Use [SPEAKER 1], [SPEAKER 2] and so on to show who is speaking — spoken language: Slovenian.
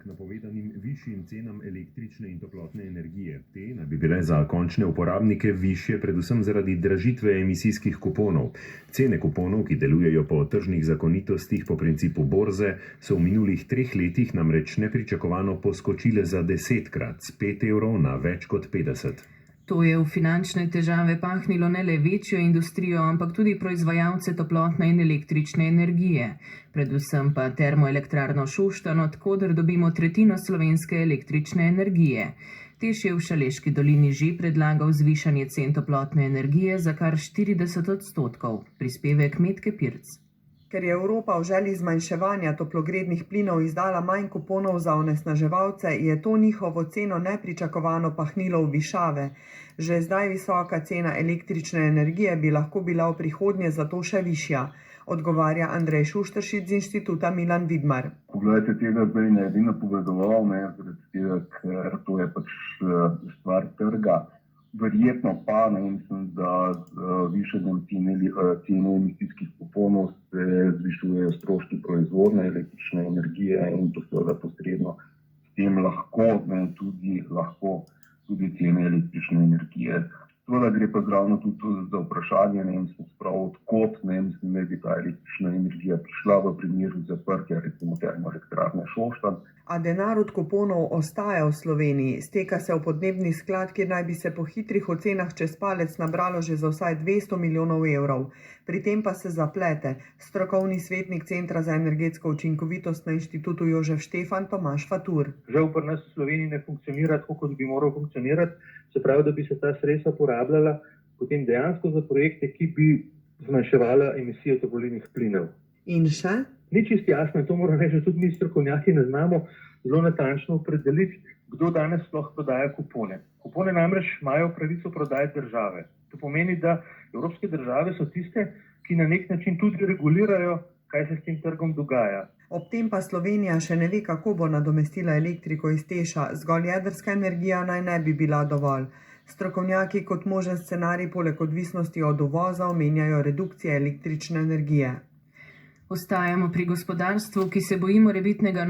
[SPEAKER 1] k napovedanim višjim cenam električne in toplotne energije. Te naj bi bile za končne uporabnike višje predvsem zaradi dražitve emisijskih kuponov. Cene kuponov, ki delujejo po tržnih zakonitostih po principu borze, so v minulih 3 letih namreč nepričakovano poskočile za 10-krat, s 5 evrov na več kot 50.
[SPEAKER 2] To je v finančne težave pahnilo ne le večjo industrijo, ampak tudi proizvajalce toplotne in električne energije. Predvsem pa termoelektrarno Šoštanj, od koder dobimo tretjino slovenske električne energije. TEŠ je v Šaleški dolini že predlagal zvišanje cen toplotne energije za kar 40%. Prispevek Metke Pirc.
[SPEAKER 3] Ker je Evropa v želji zmanjševanja toplogrednih plinov izdala manj kuponov za onesnaževalce, je to njihovo ceno nepričakovano pahnilo v višave. Že zdaj visoka cena električne energije bi lahko bila v prihodnje zato še višja, odgovarja Andrej Šušteršič z inštituta Milan Vidmar.
[SPEAKER 4] Poglejte, tega zdaj ne bi napovedoval, zaradi tega, ker to je pač stvar trga. Verjetno pa, mislim, da z višanjem cene emisijskih kuponov se zvišujejo stroški proizvodnje električne energije in to seveda posredno s tem lahko tudi cene električne energije. Seveda gre pa zravno tudi za vprašanje, odkot ne bi ta električna energija prišla v primeru zaprtja, recimo termoelektrarne Šoštanj.
[SPEAKER 3] A denar od kuponov ostaja v Sloveniji, steka se v podnebni sklad, kjer naj bi se po hitrih ocenah čez palec nabralo že za vsaj 200 milijonov evrov. Pri tem pa se zaplete strokovni svetnik Centra za energetsko učinkovitost na inštitutu Jožef Štefan Tomaž Fatur.
[SPEAKER 5] Žal pri nas v Sloveniji ne funkcionira tako, kot bi moral funkcionirati, se pravi, da bi se ta sredstva porabljala potem dejansko za projekte, ki bi zmanjševala emisije toplogrednih plinov.
[SPEAKER 3] In še?
[SPEAKER 5] Ni čisto jasno, to moram reči, tudi mi strokovnjaki ne znamo zelo natančno opredeliti, kdo danes sploh prodaja kupone. Kupone namreč imajo pravico prodajati države. To pomeni, da evropske države so tiste, ki na nek način tudi regulirajo, kaj se s tem trgom dogaja.
[SPEAKER 3] Ob tem pa Slovenija še ne ve, kako bo nadomestila elektriko iz TEŠ-a, zgolj jedrska energija naj ne bi bila dovolj. Strokovnjaki kot možen scenarij poleg odvisnosti od uvoza omenjajo redukcije električne energije.
[SPEAKER 2] Ostajamo pri gospodarstvu, ki se boji morebitnega